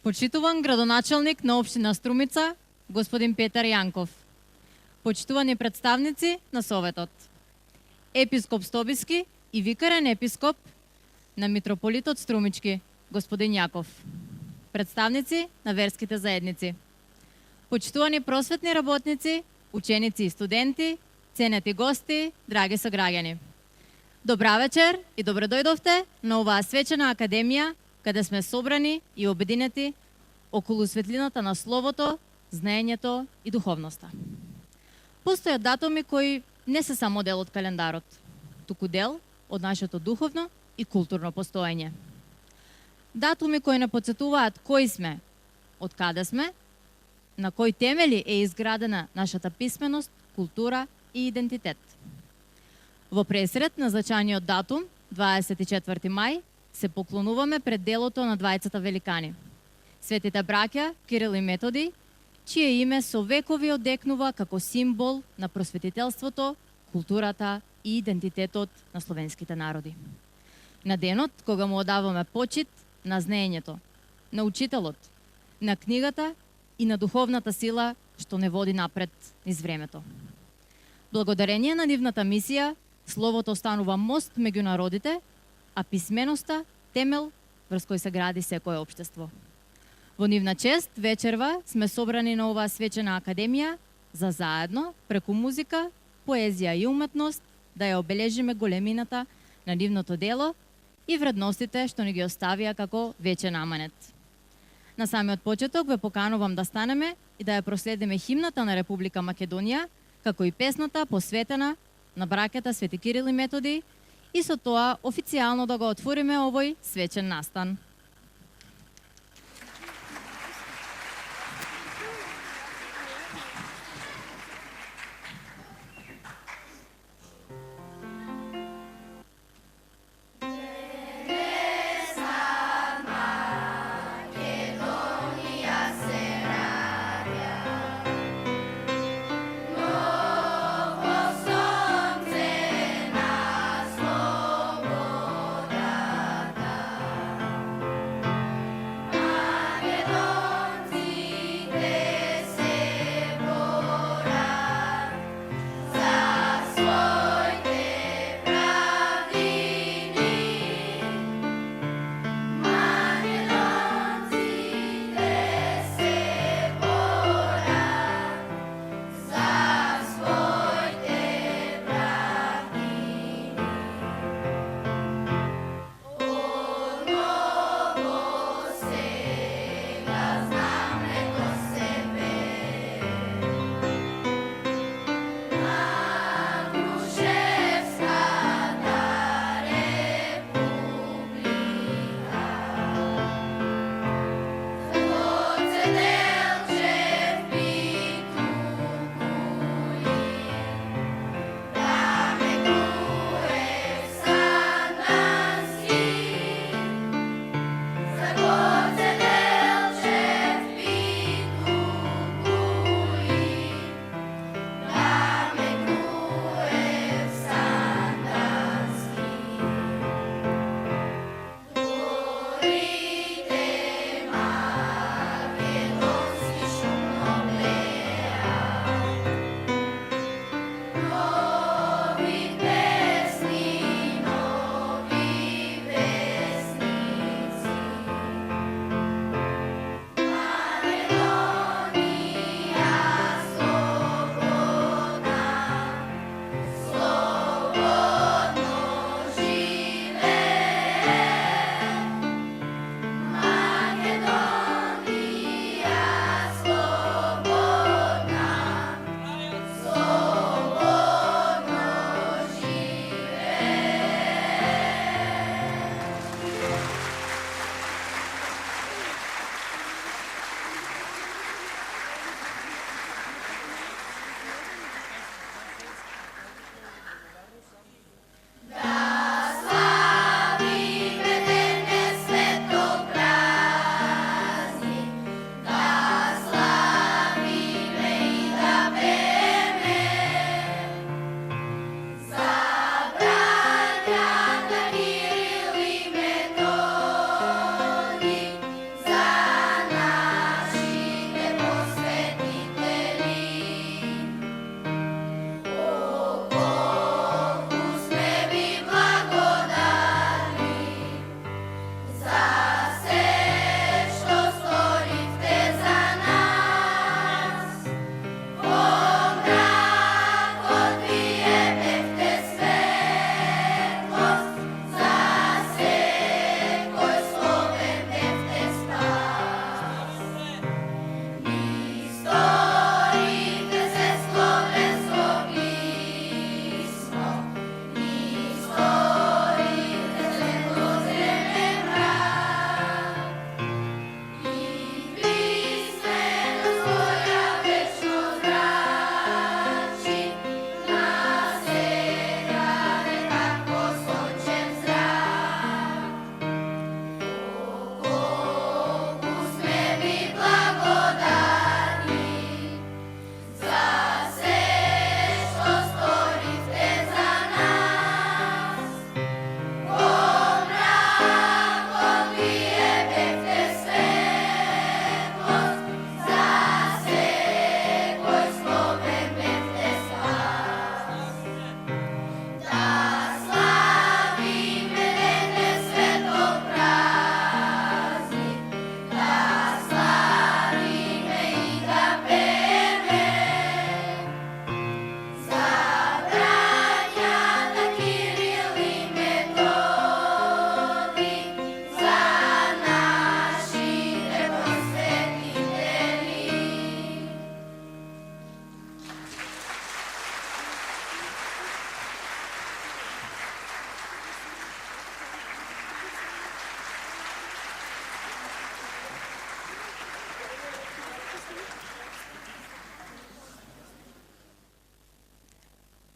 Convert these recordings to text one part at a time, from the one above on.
Почитуван градоначалник на општина Струмица, господин Петар Јанков. Почитувани представници на Советот. Епископ Стобиски и викарен епископ на митрополитот Струмички, господин Јаков. Представници на верските заедници. Почитувани просветни работници, ученици и студенти, ценети гости, драги сограѓани. Добра вечер и добре дојдовте на оваа свечена академија, каде сме собрани и обединети околу светлината на словото, знаењето и духовноста. Постојат датуми кои не се само дел од календарот, туку дел од нашето духовно и културно постоење. Датуми кои не потсетуваат кои сме, од каде сме, на кои темели е изградена нашата писменост, култура и идентитет. Во пресред на значајниот датум, 24 мај, се поклонуваме пред делото на двајцата великани. Светите браќа Кирил и Методи, чие име со векови одекнува како символ на просветителството, културата и идентитетот на словенските народи. На денот кога му одаваме почит на знаењето, на учителот, на книгата и на духовната сила што не води напред низ времето. Благодарение на нивната мисија, словото станува мост меѓу народите, а писменоста темел врз кој се гради секое општество. Во нивна чест вечерва сме собрани на оваа свечена академија за заедно, преку музика, поезија и уметност, да ја обележиме големината на нивното дело и вредностите што ни ги оставија како вечен аманет. На самиот почеток ве поканувам да станеме и да ја проследиме химната на Република Македонија, како и песната посветена на браќата Свети Кирил и Методи, и со тоа официјално да го отвориме овој свечен настан.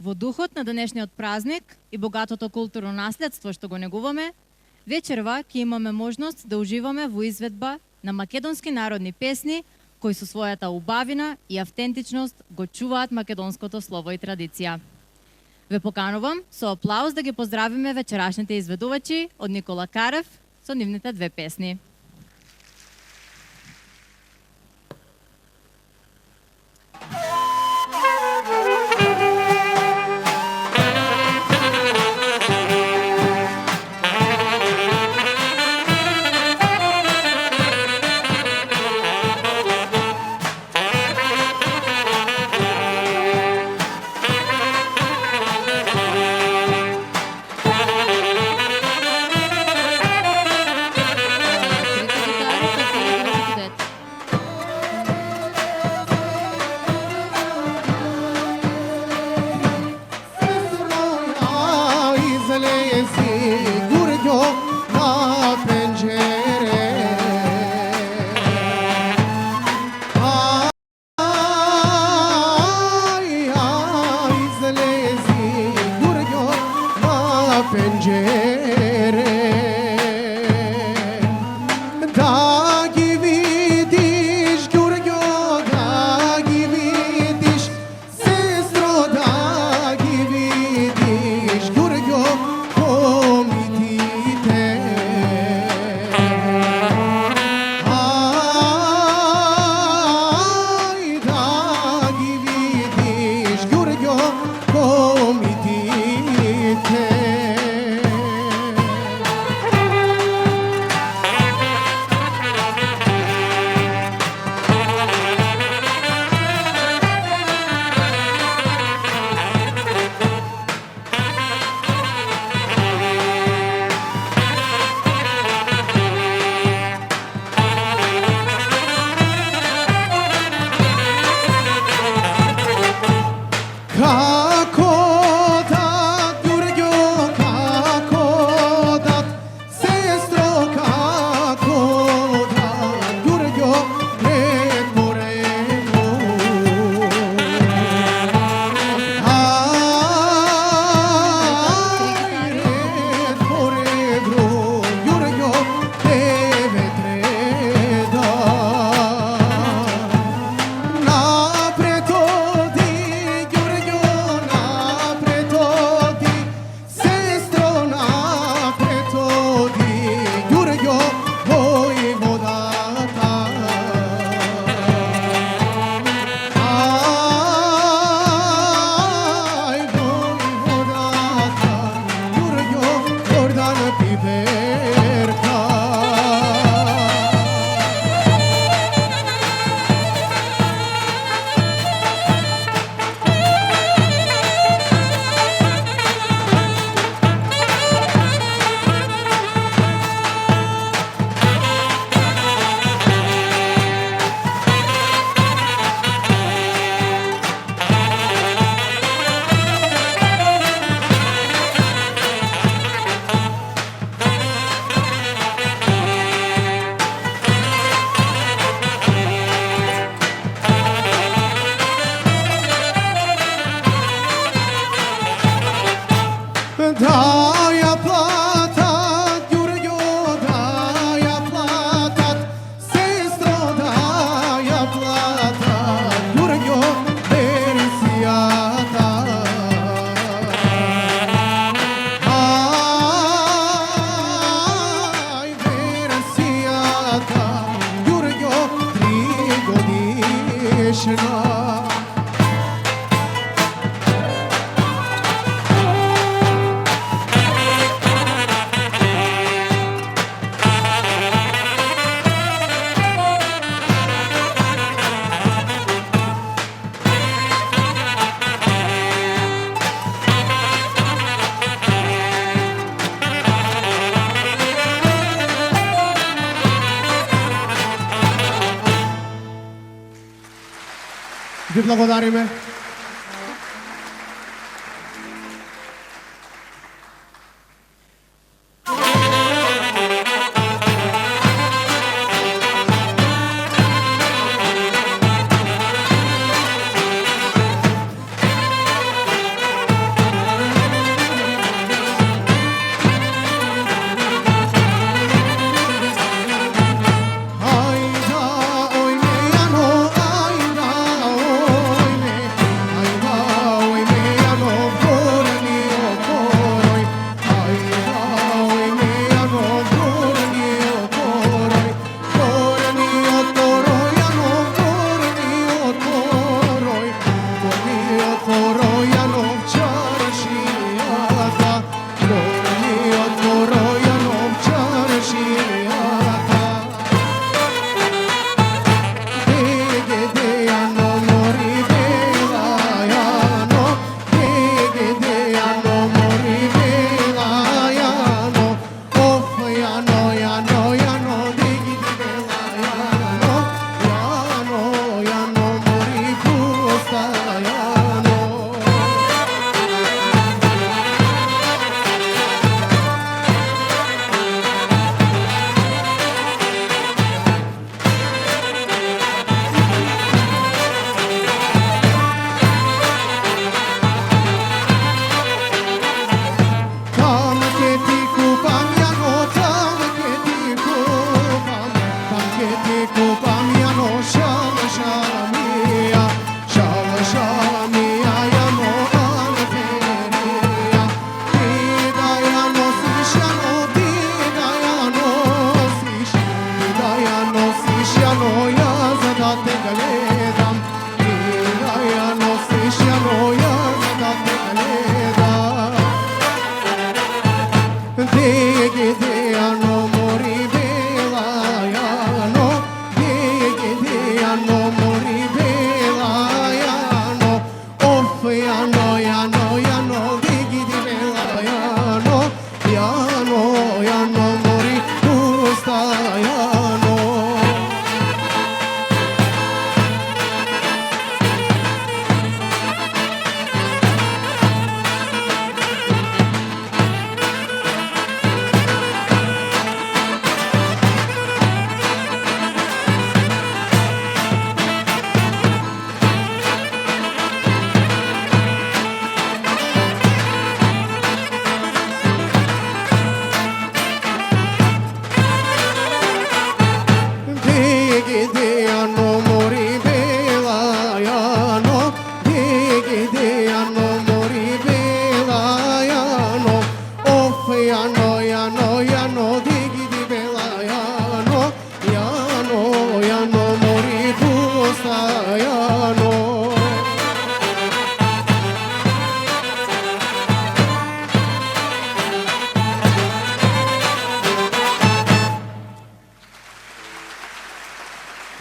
Во духот на денешниот празник и богатото културно наследство што го негуваме, вечерва ќе имаме можност да уживаме во изведба на македонски народни песни кои со својата убавина и автентичност го чуваат македонското слово и традиција. Ве поканувам со аплауз да ги поздравиме вечерашните изведувачи од Никола Карев со нивните две песни. Ви благодариме.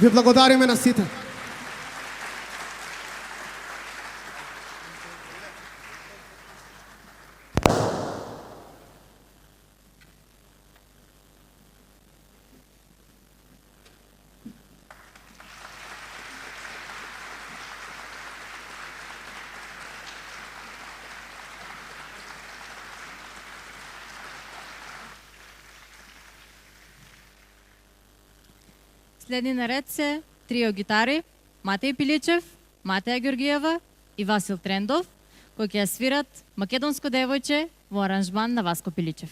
Ви благодариме на сите. Следни наред се трио гитари, Матеј Пиличев, Матеја Георгиева и Васил Трендов, кои ќе ја свират Македонско девојче во аранжман на Васко Пиличев.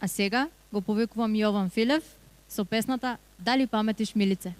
А сега го повикувам Јован Филев со песната Дали паметиш Милице?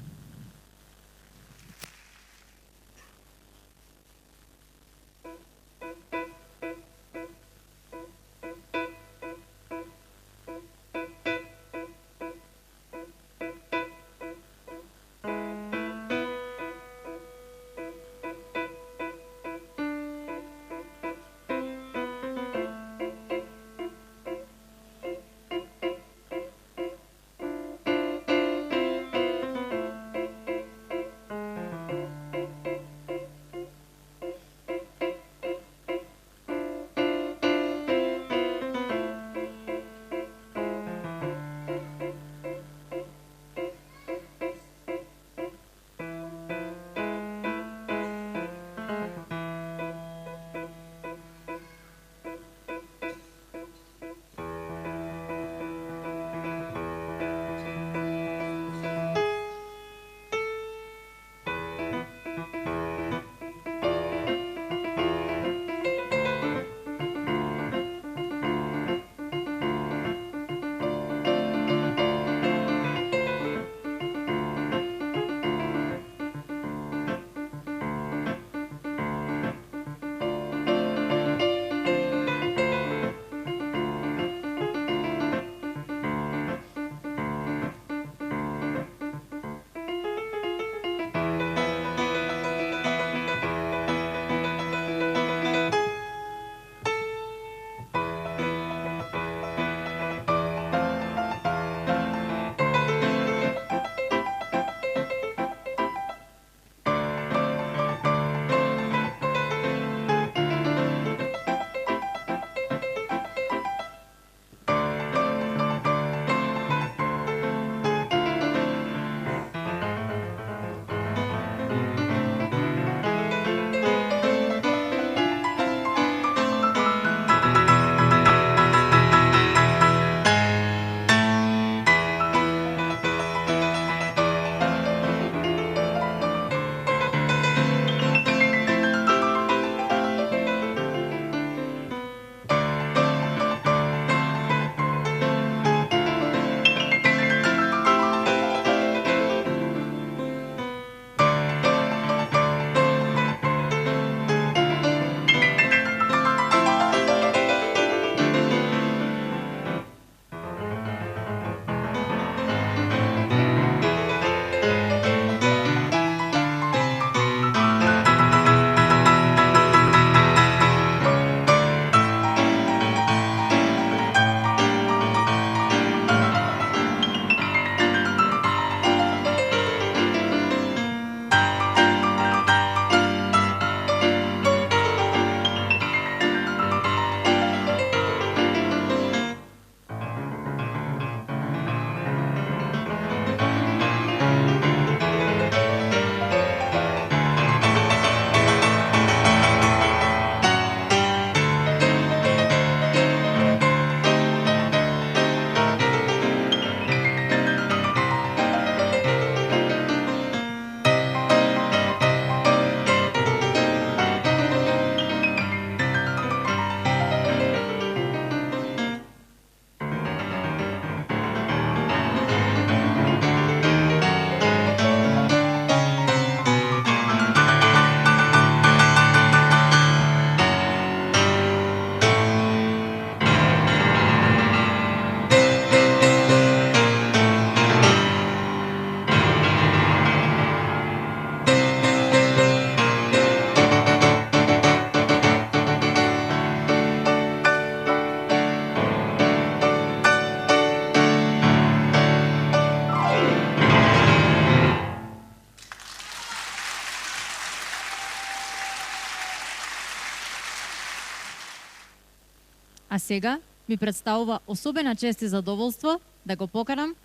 А сега ми представува особена чест и задоволство да го поканам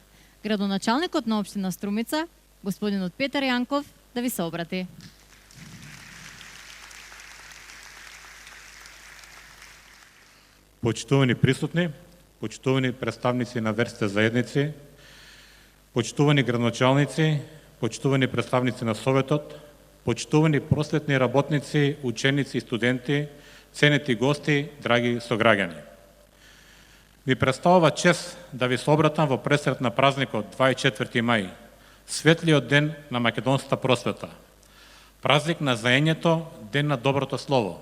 градоначалникот на општина Струмица, господинот Петар Јанков, да ви се обрати. Почитувани присутни, почитувани представници на верските заедници, почитувани градоначалници, почитувани представници на Советот, почитувани просветни работници, ученици и студенти, ценети гости, драги сограѓани. Ми представува чест да ви се обратам во пресрет на празникот 24 мај, светлиот ден на македонската просвета. Празник на заењето, ден на доброто слово.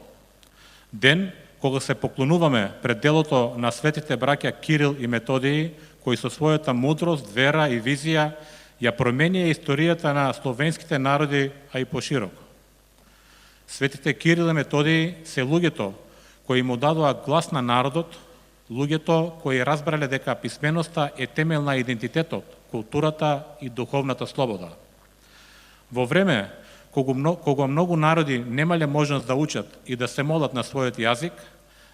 Ден кога се поклонуваме пред делото на светите браќа Кирил и Методиј, кои со својата мудрост, вера и визија ја променија историјата на словенските народи, а и пошироко. Светите Кирил и Методиј се луѓето кои му дадоа глас на народот, луѓето кои разбрале дека писменоста е темел на идентитетот, културата и духовната слобода. Во време кога многу народи немале можност да учат и да се молат на својот јазик,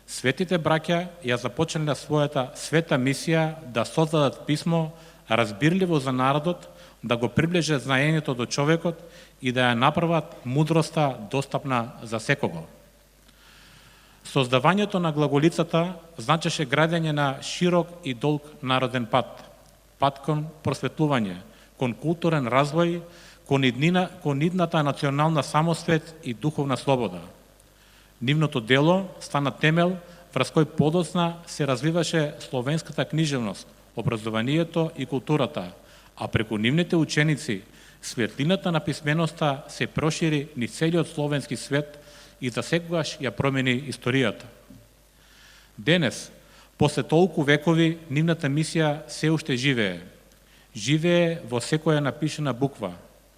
светите браќа ја започнале својата света мисија да создадат писмо разбирливо за народот, да го приближат знаењето до човекот и да ја направат мудроста достапна за секого. Создавањето на глаголицата значеше градење на широк и долг народен пат, пат кон просветлување, кон културен развој, кон идната национална самосвет и духовна слобода. Нивното дело стана темел врз кој подоцна се развиваше словенската книжевност, образованието и културата, а преку нивните ученици светлината на писменоста се прошири низ целиот словенски свет и за секогаш ја промени историјата. Денес, после толку векови, нивната мисија се уште живее. Живее во секоја напишана буква,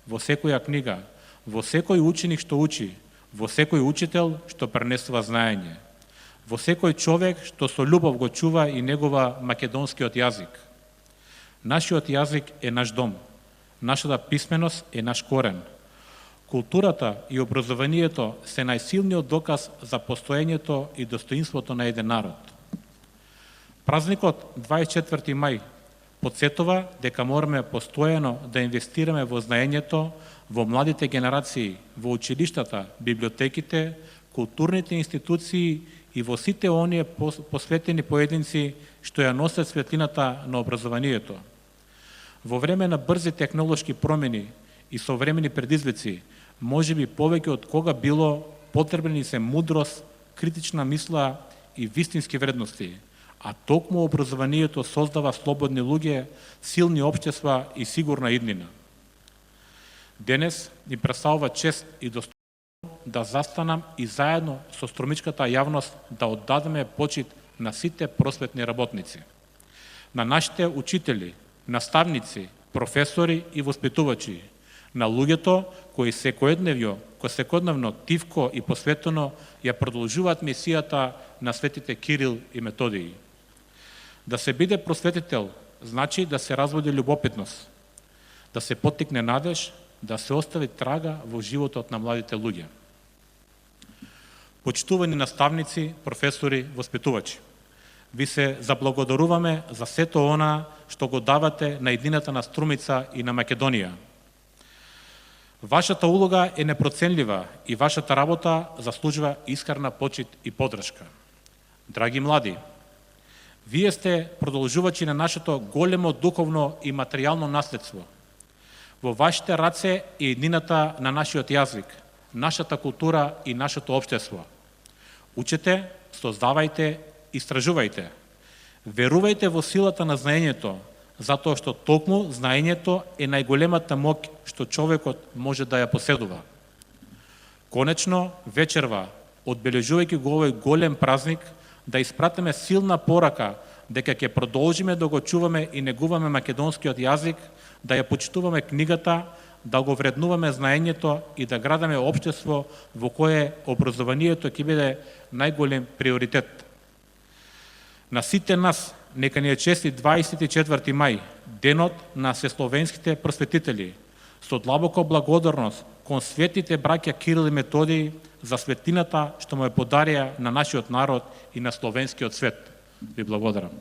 во секоја книга, во секој ученик што учи, во секој учител што пренесува знаење, во секој човек што со љубов го чува и негова македонскиот јазик. Нашиот јазик е наш дом, нашата писменост е наш корен. Културата и образованието се најсилниот доказ за постоењето и достоинството на еден народ. Празникот 24 мај подсетува дека мораме постојано да инвестираме во знаењето, во младите генерации, во училиштата, библиотеките, културните институции и во сите оние посветени поединци што ја носат светлината на образованието. Во време на брзи технолошки промени и современи предизвици, може би повеќе од кога било потребни се мудрост, критична мисла и вистински вредности, а токму образованието создава слободни луѓе, силни општества и сигурна иднина. Денес ни представува чест и достоинство да застанам и заедно со струмичката јавност да оддадеме почит на сите просветни работници, на нашите учители, наставници, професори и воспитувачи, на луѓето кои секојдневно тивко и посветено ја продолжуваат мисијата на светите Кирил и Методиј. Да се биде просветител значи да се разводи љубопитност, да се поттикне надеж, да се остави трага во животот на младите луѓе. Почитувани наставници, професори, воспитувачи, ви се заблагодаруваме за сето она што го давате на едината на Струмица и на Македонија. Вашата улога е непроценлива и вашата работа заслужува искрена почит и поддршка. Драги млади, вие сте продолжувачи на нашето големо духовно и материјално наследство. Во вашите раце е еднината на нашиот јазик, нашата култура и нашето општество. Учете, создавајте, истражувајте. Верувајте во силата на знаењето, затоа што токму знаењето е најголемата моќ што човекот може да ја поседува. Конечно, вечерва, одбележувајќи го овој голем празник, да испратиме силна порака дека ќе продолжиме да го чуваме и негуваме македонскиот јазик, да ја почитуваме книгата, да го вреднуваме знаењето и да градаме општество во кое образованието ќе биде најголем приоритет. На сите нас нека ни е честит 24 мај, денот на сесловенските просветители, со длабока благодарност кон светите браќа Кирил и Методиј за светлината што му е подарија на нашиот народ и на словенскиот свет. Ви благодарам.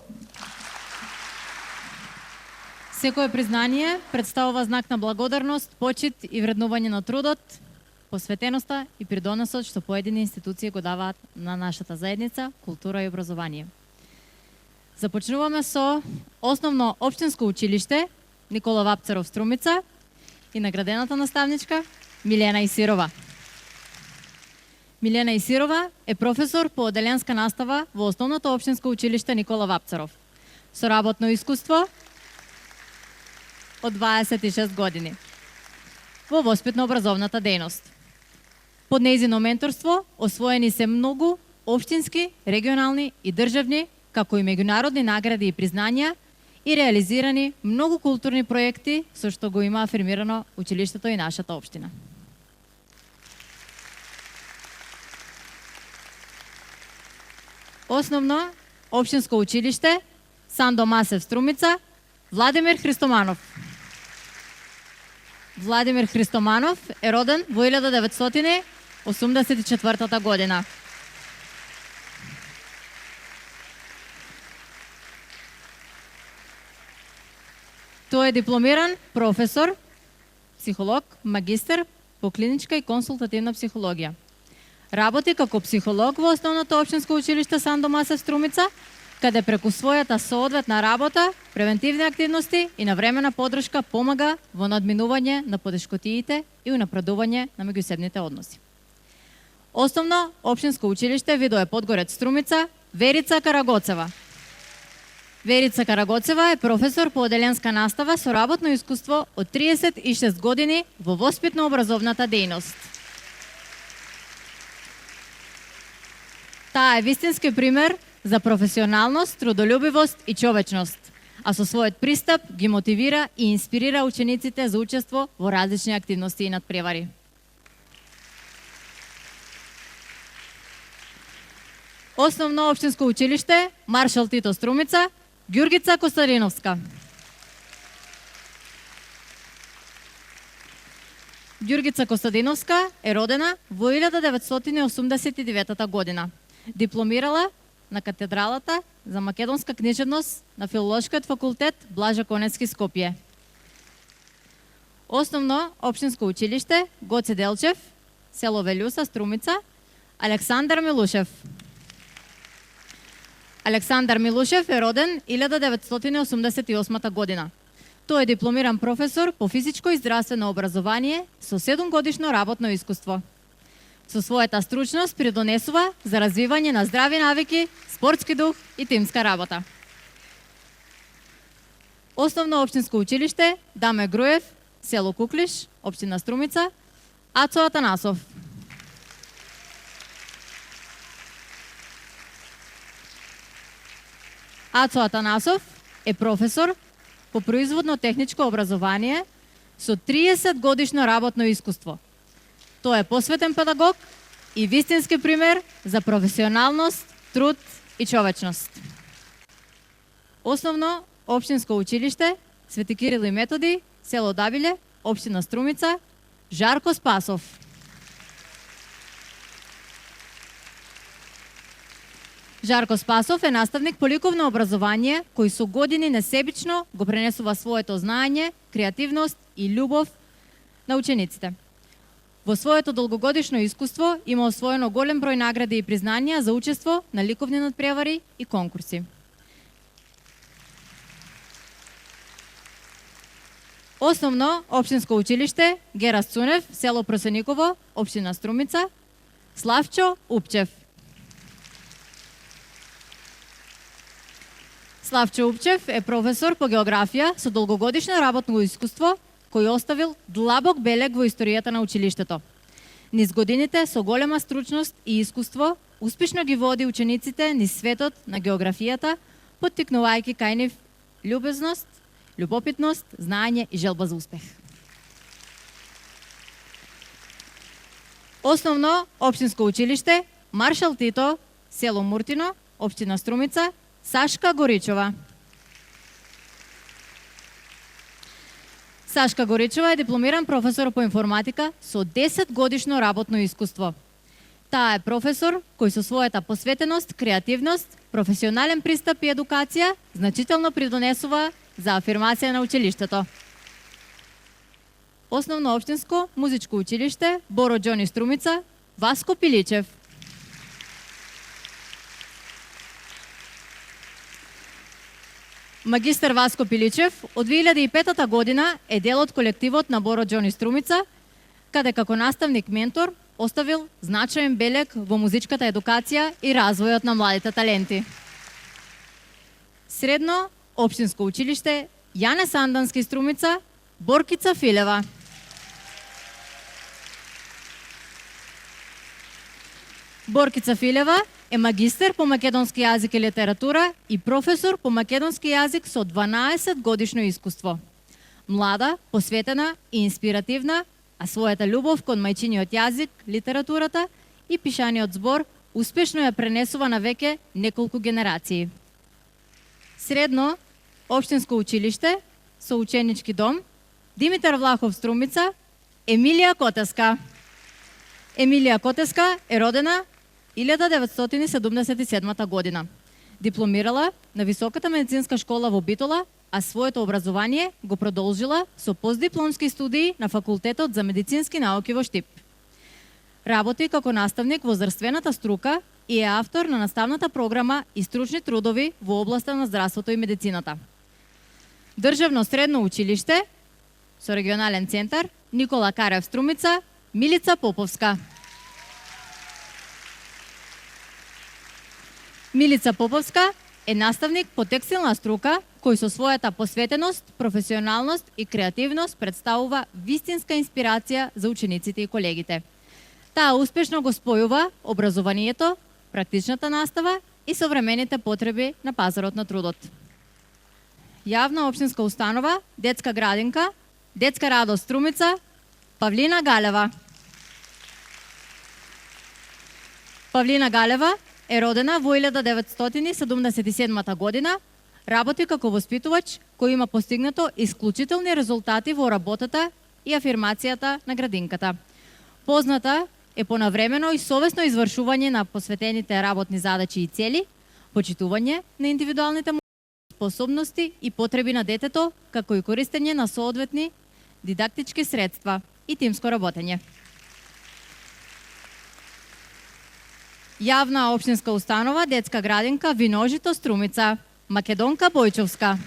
Секое признание представува знак на благодарност, почит и вреднување на трудот, посветеноста и придонесот што поедини институции го даваат на нашата заедница, култура и образование. Започнуваме со Основно општинско училиште Никола Вапцаров Струмица и наградената наставничка Милена Исирова. Милена Исирова е професор по оделенска настава во Основното општинско училиште Никола Вапцаров со работно искуство од 26 години во воспитно-образовната дејност. Под нејзино менторство освоени се многу општински, регионални и државни, како и меѓународни награди и признања и реализирани многу културни проекти со што го има афирмирано училиштето и нашата општина. Основно општинско училиште Сандо Масев Струмица Владимир Христоманов. Владимир Христоманов е роден во 1984 година. Тој е дипломиран професор, психолог, магистер по клиничка и консултативна психологија. Работи како психолог во Основното општинско училиште Сандо Масев Струмица, каде преку својата соодветна работа, превентивни активности и навремена поддршка помага во надминување на потешкотиите и унапредување на меѓусебните односи. Основно општинско училиште Видое Подгорец Струмица Верица Карагоцева. Верица Карагоцева е професор по оделенска настава со работно искуство од 36 години во воспитно-образовната дејност. Таа е вистински пример за професионалност, трудолюбивост и човечност, а со својот пристап ги мотивира и инспирира учениците за учество во различни активности и надпревари. Основно општинско училиште Маршал Тито Струмица Ѓургица Костадиновска. Ѓургица Костадиновска е родена во 1989 година. Дипломирала на катедралата за македонска книжевност на Филолошкиот факултет Блажа Конецки Скопје. Основно општинско училиште Гоце Делчев, село Велјуса, Струмица, Александар Милушев. Александар Милушев е роден 1988 година. Тој е дипломиран професор по физичко и здравствено образование со 7-годишно работно искуство. Со својата стручност придонесува за развивање на здрави навики, спортски дух и тимска работа. Основно општинско училиште Даме Груев, село Куклиш, општина Струмица, Ацо Атанасов. Ацо Атанасов е професор по производно-техничко образование со 30 годишно работно искуство. Тој е посветен педагог и вистински пример за професионалност, труд и човечност. Основно општинско училиште Свети Кирил и Методи, село Дабиле, општина Струмица, Жарко Спасов. Жарко Спасов е наставник по ликовно образование кој со години несебично го пренесува своето знаење, креативност и љубов на учениците. Во своето долгогодишно искуство има освоено голем број награди и признанија за учество на ликовни надпревари и конкурси. Основно општинско училиште Гера Цунев, село Просениково, општина Струмица, Славчо Упчев. Славчо Упчев е професор по географија со долгогодишно работно искуство кој оставил длабок белег во историјата на училиштето. Низ годините со голема стручност и искуство успешно ги води учениците низ светот на географијата, поттикнувајќи кај нив љубезност, љубопитност, знаење и желба за успех. Основно општинско училиште Маршал Тито, село Муртино, општина Струмица, Сашка Горичова. Сашка Горичова е дипломиран професор по информатика со 10 годишно работно искуство. Таа е професор кој со својата посветеност, креативност, професионален пристап и едукација значително придонесува за афирмација на училиштето. Основно општинско музичко училиште Боро Џони Струмица, Васко Пиличев. Магистар Васко Пиличев од 2005 година е дел од колективот на Боро Џони Струмица, каде како наставник ментор оставил значаен белег во музичката едукација и развојот на младите таленти. Средно општинско училиште Јане Сандански Струмица, Боркица Филева. Боркица Филева е магистер по македонски јазик и литература и професор по македонски јазик со 12 годишно искуство. Млада, посветена и инспиративна, а својата љубов кон мајчиниот јазик, литературата и пишаниот збор успешно ја пренесува на веќе неколку генерации. Средно општинско училиште со ученички дом Димитар Влахов Струмица, Емилија Котеска. Емилија Котеска е родена 1977 година. Дипломирала на Високата медицинска школа во Битола, а своето образование го продолжила со постдипломски студии на Факултетот за медицински науки во Штип. Работи како наставник во здравствената струка и е автор на наставната програма и стручни трудови во областа на здравството и медицината. Државно средно училиште со регионален центар Никола Карев Струмица, Милица Поповска. Милица Поповска е наставник по текстилна струка кој со својата посветеност, професионалност и креативност представува вистинска инспирација за учениците и колегите. Таа успешно го спојува образованието, практичната настава и современите потреби на пазарот на трудот. Јавна општинска установа, детска градинка, Детска радост Струмица, Павлина Галева. Павлина Галева е родена во 1977 година, работи како воспитувач кој има постигнато исклучителни резултати во работата и афирмацијата на градинката. Позната е по навремено и совесно извршување на посветените работни задачи и цели, почитување на индивидуалните способности и потреби на детето, како и користење на соодветни дидактички средства и тимско работење. Јавна општинска установа Детска градинка Виножито Струмица, Македонка Бојчовска.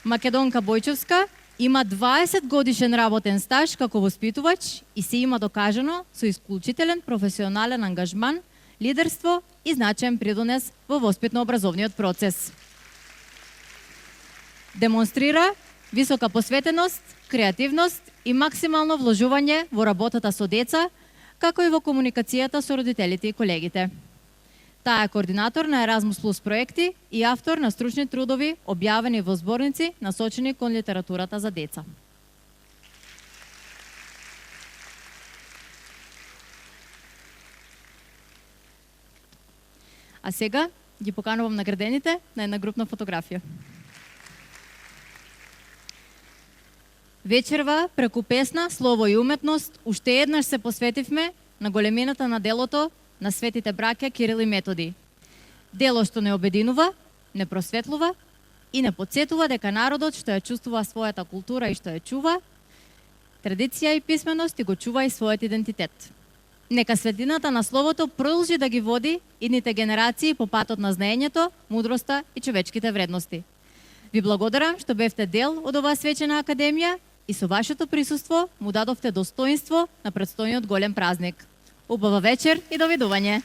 Македонка Бојчовска има 20 годишен работен стаж како воспитувач и се има докажано со исклучителен професионален ангажман, лидерство и значаен придонес во воспитно-образовниот процес. Демонстрира висока посветеност, креативност и максимално вложување во работата со деца, како и во комуникацијата со родителите и колегите. Таа е координатор на Еразмус Плюс проекти и автор на стручни трудови објавени во зборници насочени кон литературата за деца. А сега ги поканувам наградените на една групна фотографија. Вечерва, преку песна, слово и уметност, уште еднаш се посветивме на големината на делото на светите браќа Кирил и Методи. Дело што не обединува, не просветлува и не потсетува дека народот што ја чувствува својата култура и што ја чува, традиција и писменост и го чува и својот идентитет. Нека светлината на словото продолжи да ги води идните генерации по патот на знаењето, мудроста и човечките вредности. Ви благодарам што бевте дел од оваа свечена академија и со вашето присуство му дадовте достоинство на претстојниот голем празник. Убава вечер и довидување!